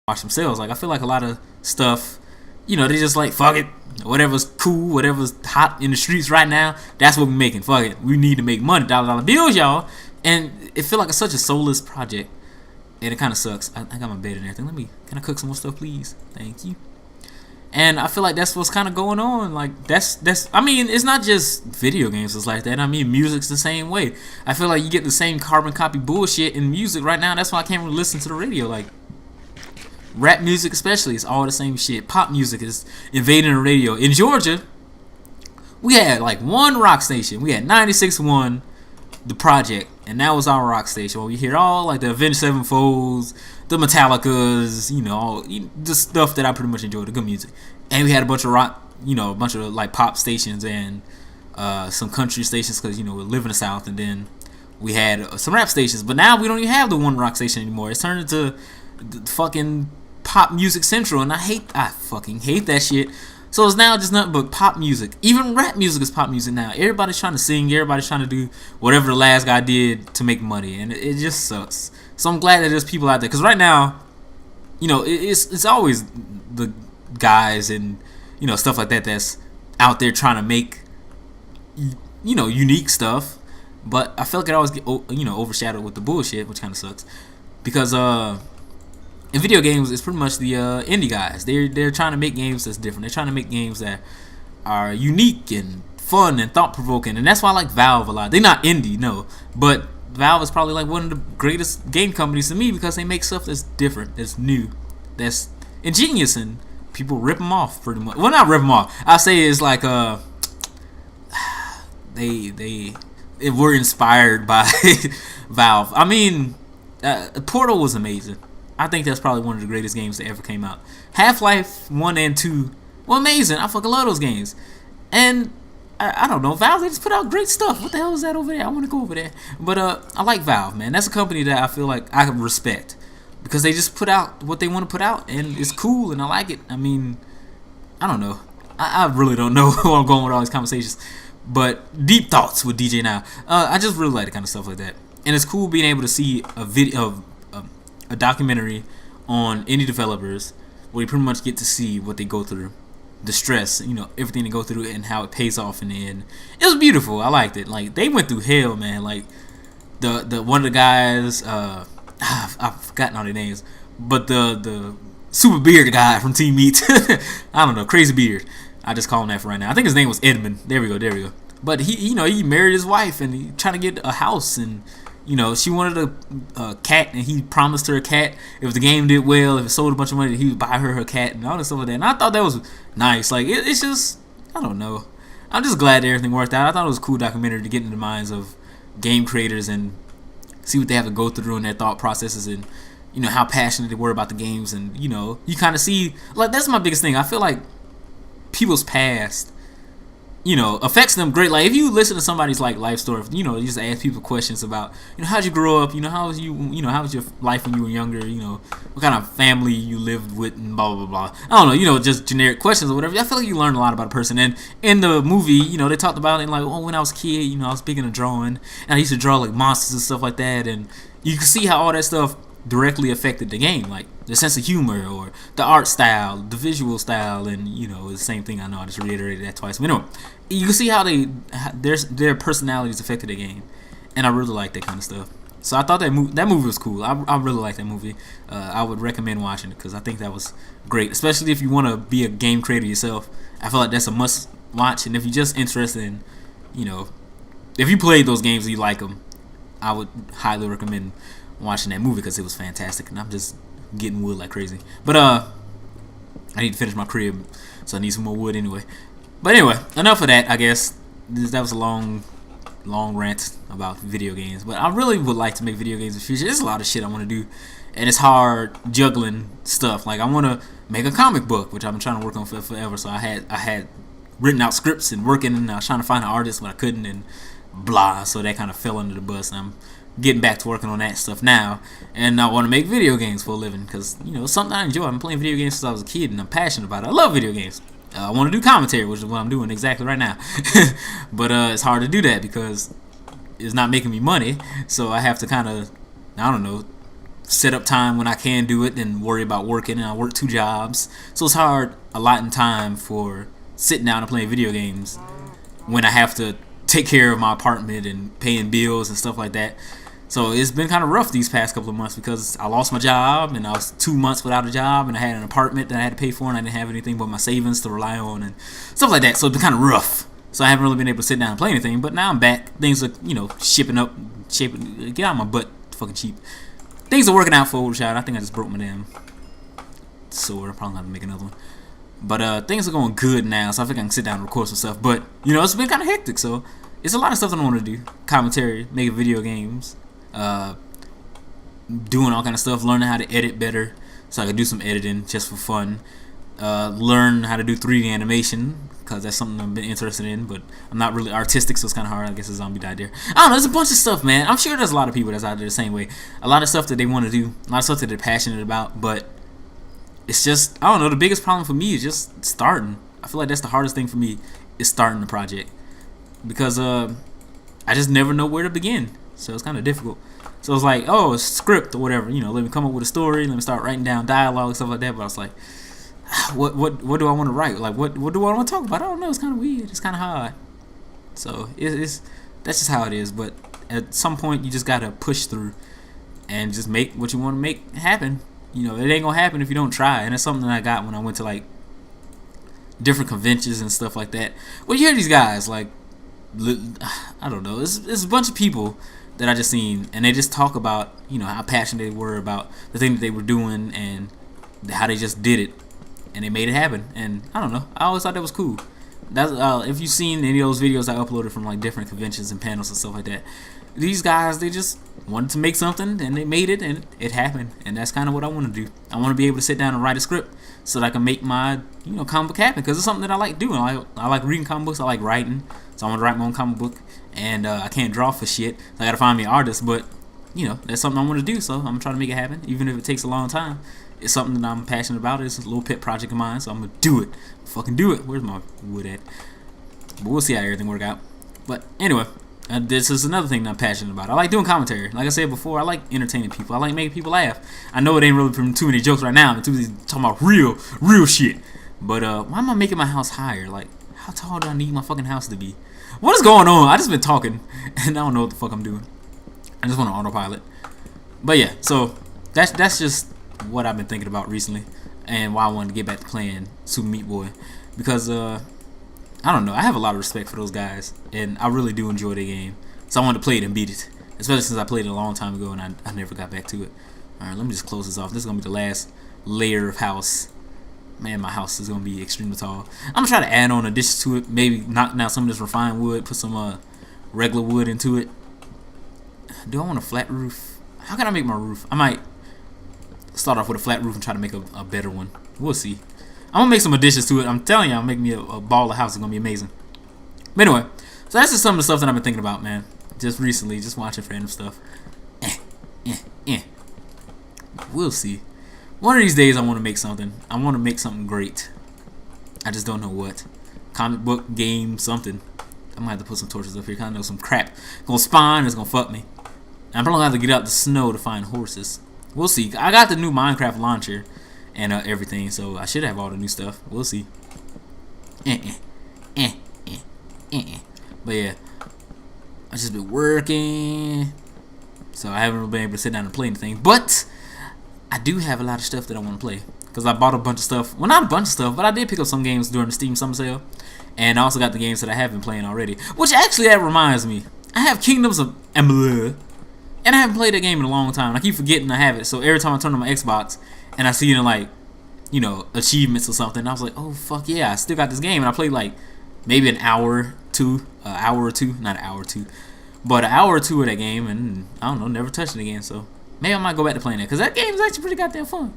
watch themselves. Like I feel like a lot of stuff, they just like fuck it, whatever's cool, whatever's hot in the streets right now, that's what we're making. Fuck it, we need to make money, dollar bills, y'all. And it feel like it's such a soulless project, and it kind of sucks. I got my bed and everything. Can I cook some more stuff, please? Thank you. And I feel like that's what's kind of going on. Like that's. I mean, it's not just video games that's like that. I mean, music's the same way. I feel like you get the same carbon copy bullshit in music right now. That's why I can't really listen to the radio. Like rap music, especially, it's all the same shit. Pop music is invading the radio. In Georgia, we had like one rock station. We had 96.1, The Project, and that was our rock station. Where we hear all like the Avenged Sevenfolds, the Metallicas, all the stuff that I pretty much enjoy, the good music. And we had a bunch of rock, a bunch of like pop stations and some country stations because we live in the South. And then we had some rap stations. But now we don't even have the one rock station anymore. It's turned into the fucking Pop Music Central, and I fucking hate that shit. So it's now just nothing but pop music. Even rap music is pop music now. Everybody's trying to sing. Everybody's trying to do whatever the last guy did to make money, and it just sucks. So I'm glad that there's people out there, because right now, it's always the guys and stuff like that that's out there trying to make unique stuff. But I feel like it always get overshadowed with the bullshit, which kind of sucks, because in video games, it's pretty much the indie guys. They're trying to make games that's different. They're trying to make games that are unique and fun and thought-provoking. And that's why I like Valve a lot. They're not indie, no. But Valve is probably like one of the greatest game companies to me, because they make stuff that's different, that's new, that's ingenious, and people rip them off pretty much. Well, not rip them off. I say it's like they were inspired by Valve. I mean, Portal was amazing. I think that's probably one of the greatest games that ever came out. Half-Life 1 and 2 were amazing. I fucking love those games. And I don't know, Valve, they just put out great stuff. What the hell is that over there? I want to go over there. But I like Valve, man. That's a company that I feel like I can respect, because they just put out what they want to put out, and it's cool, and I like it. I mean, I don't know. I really don't know where I'm going with all these conversations. But deep thoughts with DJ Now. I just really like the kind of stuff like that. And it's cool being able to see a video, a documentary on indie developers, where you pretty much get to see what they go through, the stress, everything they go through, and how it pays off in the end. It was beautiful. I liked it. Like, they went through hell, man. Like the one of the guys, I've forgotten all their names, but the super beard guy from Team Meat, I don't know, crazy beard. I just call him that for right now. I think his name was Edmund. There we go. But he married his wife, and he trying to get a house, and she wanted a cat, and he promised her a cat if the game did well, if it sold a bunch of money, he would buy her cat and all this stuff like that. And I thought that was nice. Like, it's just, I don't know. I'm just glad that everything worked out. I thought it was a cool documentary to get into the minds of game creators and see what they have to go through in their thought processes, and how passionate they were about the games. And you kind of see, like, that's my biggest thing. I feel like people's past affects them great. Like, if you listen to somebody's like life story, you just ask people questions about, how'd you grow up, how was how was your life when you were younger, what kind of family you lived with, and blah blah blah. I don't know, just generic questions or whatever. I feel like you learn a lot about a person. And in the movie, they talked about it, like, when I was a kid, I was big into drawing, and I used to draw like monsters and stuff like that, and you can see how all that stuff directly affected the game, like the sense of humor, or the art style, the visual style, and the same thing. I know I just reiterated that twice, but anyway, you can see how their personalities affected the game, and I really like that kind of stuff. So I thought that movie was cool. I really like that movie. I would recommend watching it, because I think that was great, especially if you want to be a game creator yourself. I feel like that's a must watch, and if you're just interested in, if you played those games and you like them, I would highly recommend watching that movie, because it was fantastic. And I'm just getting wood like crazy. But I need to finish my crib, so I need some more wood anyway. But anyway, enough of that, I guess. That was a long rant about video games. But I really would like to make video games in the future. There's a lot of shit I want to do, and it's hard juggling stuff. Like, I want to make a comic book, which I've been trying to work on for forever. So I had written out scripts and working, and I was trying to find an artist, but I couldn't, and blah. So that kind of fell under the bus, and I'm getting back to working on that stuff now. And I want to make video games for a living, because it's something I enjoy. I've been playing video games since I was a kid, and I'm passionate about it. I love video games. I want to do commentary, which is what I'm doing exactly right now. But it's hard to do that, because it's not making me money. So I have to kind of, I don't know, set up time when I can do it and worry about working. And I work 2 jobs, so it's hard allotting time for sitting down and playing video games when I have to take care of my apartment and paying bills and stuff like that. So it's been kind of rough these past couple of months because I lost my job and I was 2 months without a job, and I had an apartment that I had to pay for, and I didn't have anything but my savings to rely on and stuff like that. So it's been kind of rough. So I haven't really been able to sit down and play anything. But now I'm back. Things are, shaping. Get out of my butt, fucking cheap. Things are working out for Overshot. I think I just broke my damn sword. I'm probably gonna have to make another one. But things are going good now, so I think I can sit down and record some stuff. But it's been kind of hectic, so it's a lot of stuff that I want to do. Commentary, making video games, doing all kind of stuff, learning how to edit better, so I can do some editing just for fun. Learn how to do 3D animation, because that's something I've been interested in, but I'm not really artistic, so it's kind of hard. I guess a zombie died there. I don't know, there's a bunch of stuff, man. I'm sure there's a lot of people that's out there the same way. A lot of stuff that they want to do, a lot of stuff that they're passionate about, but it's just, I don't know, the biggest problem for me is just starting. I feel like that's the hardest thing for me, is starting the project, because I just never know where to begin, so it's kind of difficult. So it's like, oh, a script or whatever, let me come up with a story, let me start writing down dialogue and stuff like that, but I was like, what do I want to write? Like, what do I want to talk about? I don't know. It's kind of weird. It's kind of hard. So that's just how it is. But at some point, you just gotta push through and just make what you want to make happen. It ain't gonna happen if you don't try. And it's something that I got when I went to like different conventions and stuff like that. Well, you hear these guys like, I don't know. It's a bunch of people that I just seen, and they just talk about how passionate they were about the thing that they were doing and how they just did it. And they made it happen, and I don't know. I always thought that was cool. That's if you've seen any of those videos I uploaded from like different conventions and panels and stuff like that. These guys, they just wanted to make something, and they made it, and it happened. And that's kind of what I want to do. I want to be able to sit down and write a script so that I can make my comic book happen, because it's something that I like doing. I like reading comic books. I like writing, so I want to write my own comic book. And I can't draw for shit. So I gotta find me an artist, but that's something I want to do. So I'm gonna try to make it happen, even if it takes a long time. It's something that I'm passionate about. It's a little pet project of mine, so I'm gonna do it. Fucking do it. Where's my wood at? But we'll see how everything work out. But anyway, this is another thing that I'm passionate about. I like doing commentary. Like I said before, I like entertaining people. I like making people laugh. I know it ain't really from too many jokes right now. I'm too busy talking about real shit. But why am I making my house higher? Like, how tall do I need my fucking house to be? What is going on? I just been talking, and I don't know what the fuck I'm doing. I just want to autopilot. But yeah, so that's just what I've been thinking about recently, and why I wanted to get back to playing Super Meat Boy, because I don't know, I have a lot of respect for those guys, and I really do enjoy their game, so I wanted to play it and beat it, especially since I played it a long time ago and I never got back to it. Alright, let me just close this off. This is gonna be the last layer of house. Man, my house is gonna be extremely tall. I'm gonna try to add on additions to it, maybe knock down some of this refined wood, put some regular wood into it. Do I want a flat roof? How can I make my roof? I might start off with a flat roof and try to make a better one. We'll see. I'm gonna make some additions to it. I'm telling you, I'll make me a baller house. It's gonna be amazing. But anyway, so that's just some of the stuff that I've been thinking about, man. Just recently, just watching random stuff. We'll see. One of these days, I want to make something. I want to make something great. I just don't know what. Comic book, game, something. I might have to put some torches up here. Kind of know some crap gonna spawn. It's gonna fuck me. I'm probably gonna have to get out the snow to find horses. We'll see. I got the new Minecraft launcher and everything, so I should have all the new stuff. We'll see. But yeah, I just been working, so I haven't really been able to sit down and play anything. But I do have a lot of stuff that I want to play, because I bought a bunch of stuff. Well, not a bunch of stuff, but I did pick up some games during the Steam Summer Sale, and I also got the games that I have been playing already. Which actually, that reminds me, I have Kingdoms of Amalur. And I haven't played that game in a long time. I keep forgetting I have it. So every time I turn on my Xbox and I see it in like, achievements or something, I was like, oh fuck yeah, I still got this game. And I played like maybe an hour or two, not an hour or two, but an hour or two of that game, and I don't know, never touched it again. So maybe I might go back to playing that, because that game is actually pretty goddamn fun.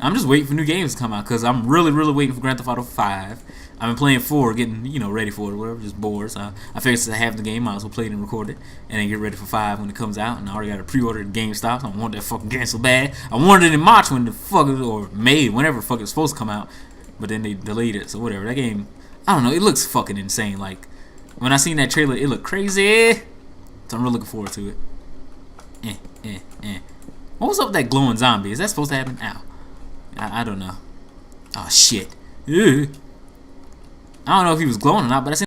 I'm just waiting for new games to come out, because I'm really waiting for Grand Theft Auto 5. I've been playing 4, getting ready for it or whatever, just bored. So I figured since I have the game, I might as well play it and record it, and then get ready for 5 when it comes out. And I already got a pre-order at GameStop. So I want that fucking game so bad. I wanted it in March when the fuck or May, whenever the fuck it was supposed to come out, but then they delayed it. So whatever. That game, I don't know. It looks fucking insane. Like when I seen that trailer, it looked crazy. So I'm really looking forward to it. What was up with that glowing zombie? Is that supposed to happen? Ow. I don't know. Oh shit. Ew. I don't know if he was glowing or not, but I